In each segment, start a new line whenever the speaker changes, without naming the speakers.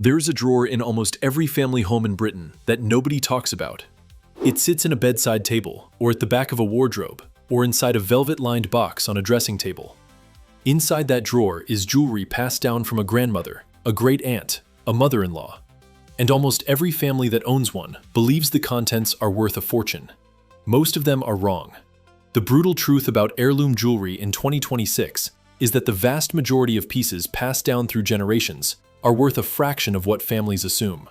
There's a drawer in almost every family home in Britain that nobody talks about. It sits in a bedside table, or at the back of a wardrobe, or inside a velvet-lined box on a dressing table. Inside that drawer is jewelry passed down from a grandmother, a great-aunt, a mother-in-law. And almost every family that owns one believes the contents are worth a fortune. Most of them are wrong. The brutal truth about heirloom jewelry in 2026 is that the vast majority of pieces passed down through generations are worth a fraction of what families assume.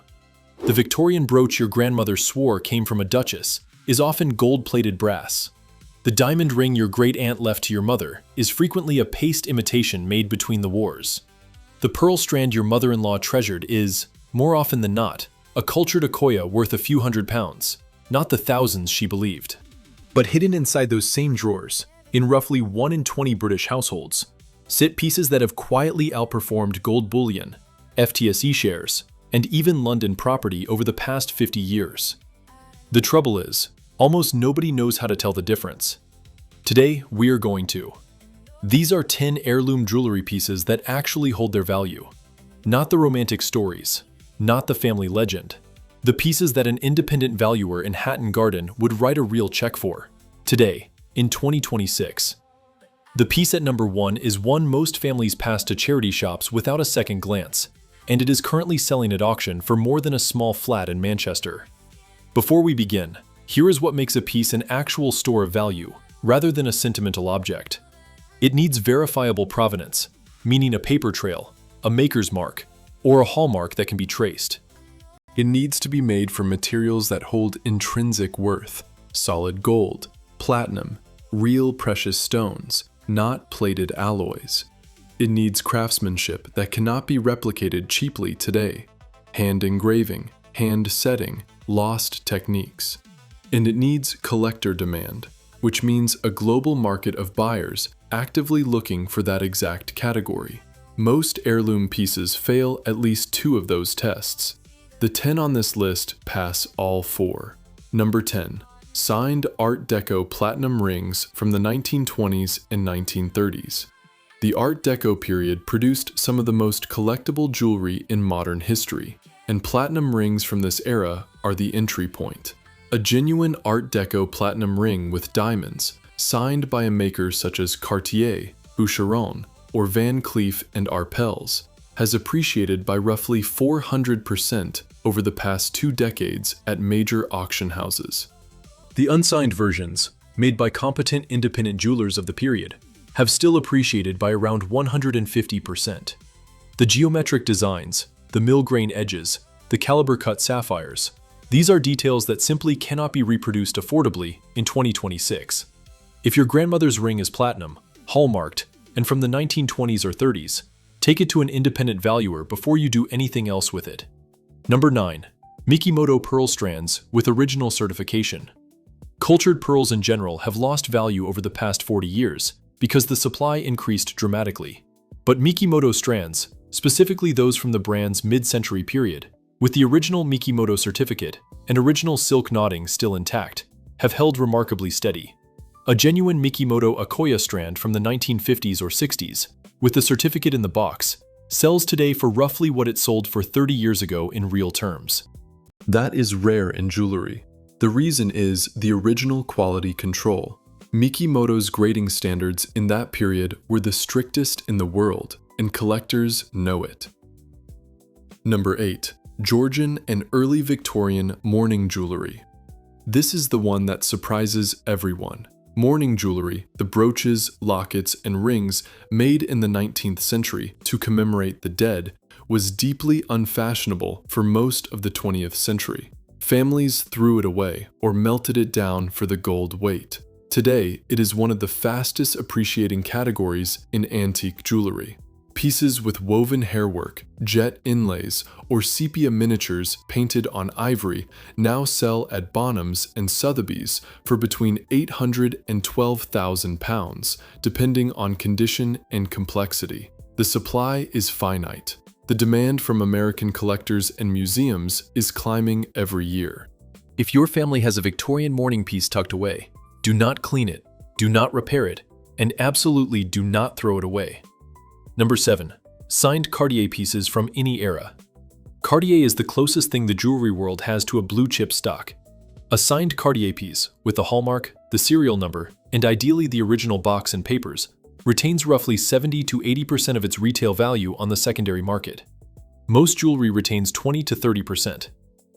The Victorian brooch your grandmother swore came from a duchess is often gold-plated brass. The diamond ring your great-aunt left to your mother is frequently a paste imitation made between the wars. The pearl strand your mother-in-law treasured is, more often than not, a cultured Akoya worth a few £100s, not the thousands she believed. But hidden inside those same drawers, in roughly 1 in 20 British households, sit pieces that have quietly outperformed gold bullion, FTSE shares, and even London property over the past 50 years. The trouble is, almost nobody knows how to tell the difference. Today, we're going to. These are 10 heirloom jewelry pieces that actually hold their value. Not the romantic stories, not the family legend. The pieces that an independent valuer in Hatton Garden would write a real check for. Today, in 2026. The piece at number 1 is one most families pass to charity shops without a second glance, and it is currently selling at auction for more than a small flat in Manchester. Before we begin, here is what makes a piece an actual store of value, rather than a sentimental object. It needs verifiable provenance, meaning a paper trail, a maker's mark, or a hallmark that can be traced.
It needs to be made from materials that hold intrinsic worth, solid gold, platinum, real precious stones, not plated alloys. It needs craftsmanship that cannot be replicated cheaply today, hand engraving, hand setting, lost techniques. And it needs collector demand, which means a global market of buyers actively looking for that exact category. Most heirloom pieces fail at least 2 of those tests. The 10 on this list pass all 4. Number 10. Signed Art Deco platinum rings from the 1920s and 1930s. The Art Deco period produced some of the most collectible jewelry in modern history, and platinum rings from this era are the entry point. A genuine Art Deco platinum ring with diamonds, signed by a maker such as Cartier, Boucheron, or Van Cleef and Arpels, has appreciated by roughly 400% over the past 2 decades at major auction houses.
The unsigned versions, made by competent independent jewelers of the period, have still appreciated by around 150%. The geometric designs, the mill-grain edges, the caliber-cut sapphires, these are details that simply cannot be reproduced affordably in 2026. If your grandmother's ring is platinum, hallmarked, and from the 1920s or 30s, take it to an independent valuer before you do anything else with it. Number 9. Mikimoto pearl strands with original certification. Cultured pearls in general have lost value over the past 40 years because the supply increased dramatically. But Mikimoto strands, specifically those from the brand's mid-century period, with the original Mikimoto certificate and original silk knotting still intact, have held remarkably steady. A genuine Mikimoto Akoya strand from the 1950s or 60s, with the certificate in the box, sells today for roughly what it sold for 30 years ago in real terms.
That is rare in jewelry. The reason is the original quality control. Mikimoto's grading standards in that period were the strictest in the world, and collectors know it. Number 8. Georgian and early Victorian mourning jewelry. This is the one that surprises everyone. Mourning jewelry, the brooches, lockets, and rings made in the 19th century to commemorate the dead, was deeply unfashionable for most of the 20th century. Families threw it away or melted it down for the gold weight. Today, it is one of the fastest appreciating categories in antique jewelry. Pieces with woven hairwork, jet inlays, or sepia miniatures painted on ivory now sell at Bonhams and Sotheby's for between £800 and £12,000, depending on condition and complexity. The supply is finite. The demand from American collectors and museums is climbing every year.
If your family has a Victorian mourning piece tucked away, do not clean it, do not repair it, and absolutely do not throw it away. Number 7. Signed Cartier pieces from any era. Cartier is the closest thing the jewelry world has to a blue-chip stock. A signed Cartier piece, with the hallmark, the serial number, and ideally the original box and papers, retains roughly 70 to 80% of its retail value on the secondary market. Most jewelry retains 20 to 30%.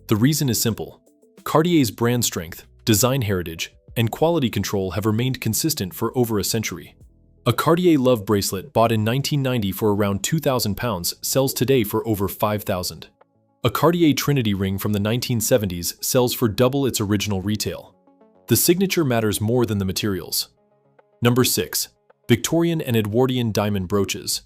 The reason is simple. Cartier's brand strength, design heritage, and quality control have remained consistent for over a century. A Cartier Love bracelet bought in 1990 for around £2,000 sells today for over $5,000. A Cartier Trinity ring from the 1970s sells for double its original retail. The signature matters more than the materials. Number 6. Victorian and Edwardian diamond brooches.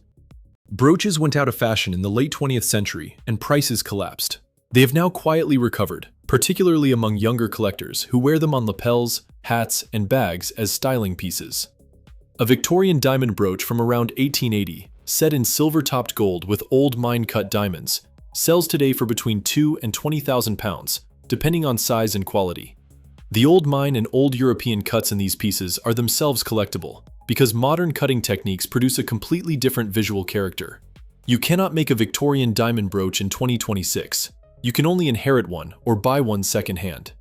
Brooches went out of fashion in the late 20th century and prices collapsed. They have now quietly recovered, particularly among younger collectors who wear them on lapels, hats, and bags as styling pieces. A Victorian diamond brooch from around 1880, set in silver-topped gold with old mine-cut diamonds, sells today for between £2,000 and £20,000, depending on size and quality. The old mine and old European cuts in these pieces are themselves collectible, because modern cutting techniques produce a completely different visual character. You cannot make a Victorian diamond brooch in 2026. You can only inherit one or buy one secondhand.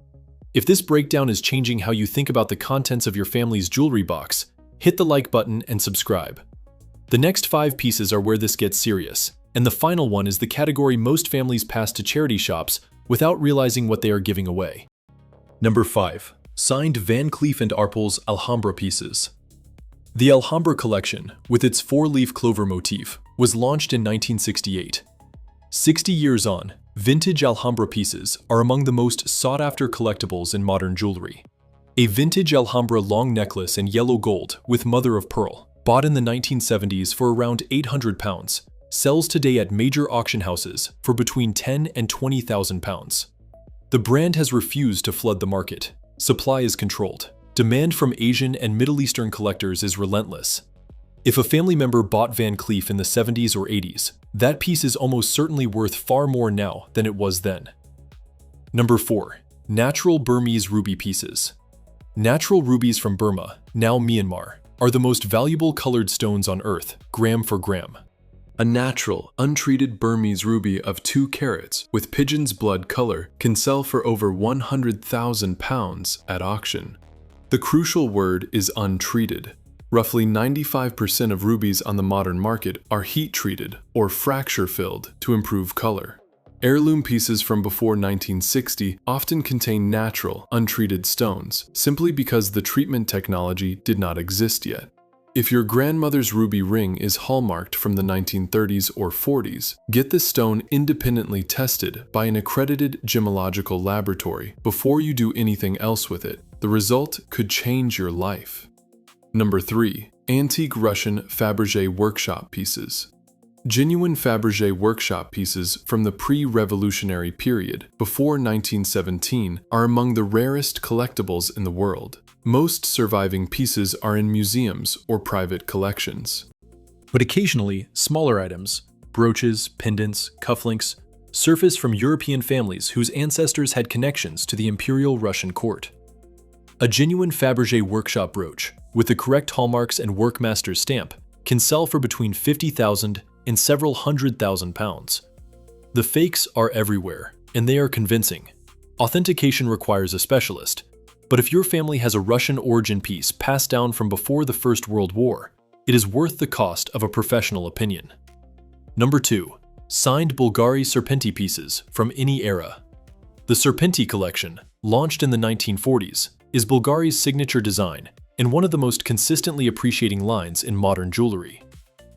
If this breakdown is changing how you think about the contents of your family's jewelry box, hit the like button and subscribe. The next 5 pieces are where this gets serious, and the final one is the category most families pass to charity shops without realizing what they are giving away. Number 5. Signed Van Cleef & Arpels Alhambra pieces. The Alhambra collection, with its 4-leaf clover motif, was launched in 1968. 60 years on, vintage Alhambra pieces are among the most sought-after collectibles in modern jewelry. A vintage Alhambra long necklace in yellow gold with mother of pearl, bought in the 1970s for around £800, sells today at major auction houses for between £10,000 and £20,000. The brand has refused to flood the market. Supply is controlled. Demand from Asian and Middle Eastern collectors is relentless. If a family member bought Van Cleef in the 70s or 80s, that piece is almost certainly worth far more now than it was then. Number 4. Natural Burmese ruby pieces. Natural rubies from Burma, now Myanmar, are the most valuable colored stones on earth, gram for gram. A natural, untreated Burmese ruby of 2 carats with pigeon's blood color can sell for over £100,000 at auction. The crucial word is untreated. Roughly 95% of rubies on the modern market are heat-treated or fracture-filled to improve color. Heirloom pieces from before 1960 often contain natural, untreated stones, simply because the treatment technology did not exist yet. If your grandmother's ruby ring is hallmarked from the 1930s or 40s, get this stone independently tested by an accredited gemological laboratory before you do anything else with it. The result could change your life. Number 3. Antique Russian Fabergé workshop pieces. Genuine Fabergé workshop pieces from the pre-revolutionary period, before 1917, are among the rarest collectibles in the world. Most surviving pieces are in museums or private collections. But occasionally, smaller items, brooches, pendants, cufflinks, surface from European families whose ancestors had connections to the Imperial Russian court. A genuine Fabergé workshop brooch, with the correct hallmarks and workmaster's stamp, can sell for between £50,000 and several £100,000. The fakes are everywhere, and they are convincing. Authentication requires a specialist, but if your family has a Russian origin piece passed down from before the First World War, it is worth the cost of a professional opinion. Number 2. Signed Bulgari Serpenti pieces from any era. The Serpenti collection, launched in the 1940s, is Bulgari's signature design and one of the most consistently appreciating lines in modern jewelry.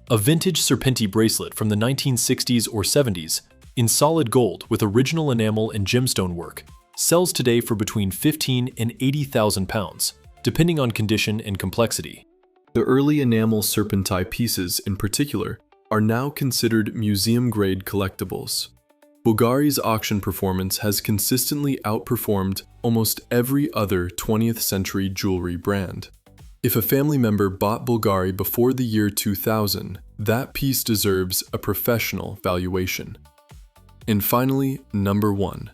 A vintage Serpenti bracelet from the 1960s or 70s, in solid gold with original enamel and gemstone work, sells today for between £15,000 and £80,000, depending on condition and complexity. The early enamel serpentine pieces, in particular, are now considered museum-grade collectibles. Bulgari's auction performance has consistently outperformed almost every other 20th century jewelry brand. If a family member bought Bulgari before the year 2000, that piece deserves a professional valuation. And finally, number 1.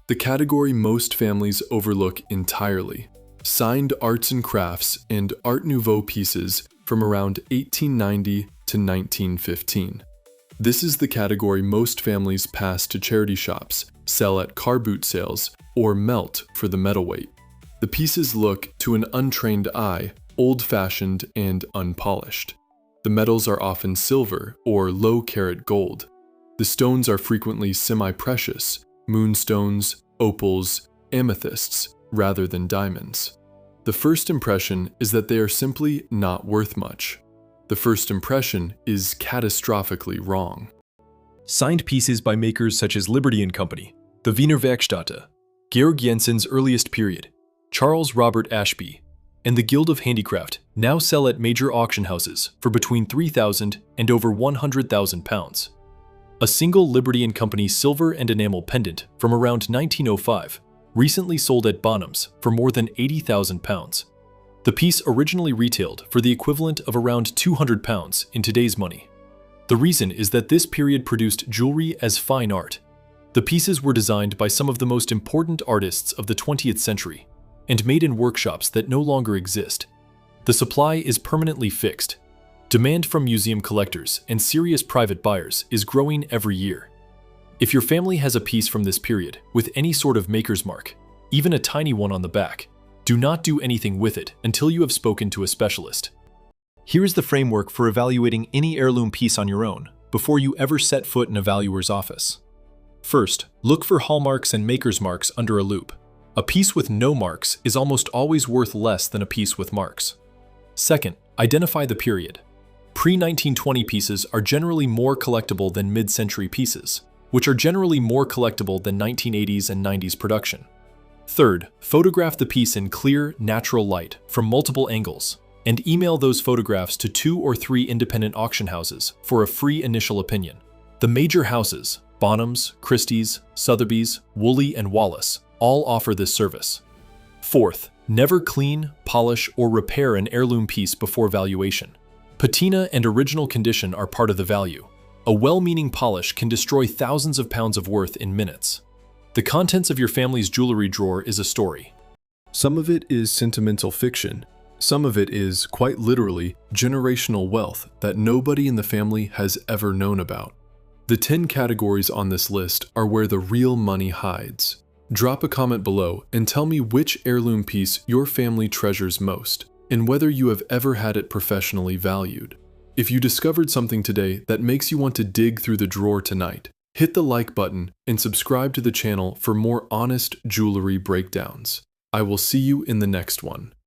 The category most families overlook entirely: signed arts and crafts and Art Nouveau pieces from around 1890 to 1915.
This is the category most families pass to charity shops, sell at car boot sales, or melt for the metal weight. The pieces look, to an untrained eye, old-fashioned and unpolished. The metals are often silver or low-carat gold. The stones are frequently semi-precious, moonstones, opals, amethysts, rather than diamonds. The first impression is that they are simply not worth much. The first impression is catastrophically wrong.
Signed pieces by makers such as Liberty & Company, the Wiener Werkstätte, Georg Jensen's earliest period, Charles Robert Ashby, and the Guild of Handicraft now sell at major auction houses for between £3,000 and over £100,000. A single Liberty & Company silver and enamel pendant from around 1905 recently sold at Bonhams for more than £80,000. The piece originally retailed for the equivalent of around £200 in today's money. The reason is that this period produced jewelry as fine art. The pieces were designed by some of the most important artists of the 20th century and made in workshops that no longer exist. The supply is permanently fixed. Demand from museum collectors and serious private buyers is growing every year. If your family has a piece from this period with any sort of maker's mark, even a tiny one on the back, do not do anything with it until you have spoken to a specialist. Here is the framework for evaluating any heirloom piece on your own before you ever set foot in a valuer's office. First, look for hallmarks and maker's marks under a loupe. A piece with no marks is almost always worth less than a piece with marks. Second, identify the period. Pre-1920 pieces are generally more collectible than mid-century pieces, which are generally more collectible than 1980s and 90s production. Third, photograph the piece in clear, natural light from multiple angles, and email those photographs to 2 or 3 independent auction houses for a free initial opinion. The major houses, Bonhams, Christie's, Sotheby's, Woolley, and Wallace, all offer this service. Fourth, never clean, polish, or repair an heirloom piece before valuation. Patina and original condition are part of the value. A well-meaning polish can destroy thousands of pounds of worth in minutes. The contents of your family's jewelry drawer is a story.
Some of it is sentimental fiction. Some of it is, quite literally, generational wealth that nobody in the family has ever known about. The 10 categories on this list are where the real money hides. Drop a comment below and tell me which heirloom piece your family treasures most, and whether you have ever had it professionally valued. If you discovered something today that makes you want to dig through the drawer tonight, hit the like button and subscribe to the channel for more honest jewelry breakdowns. I will see you in the next one.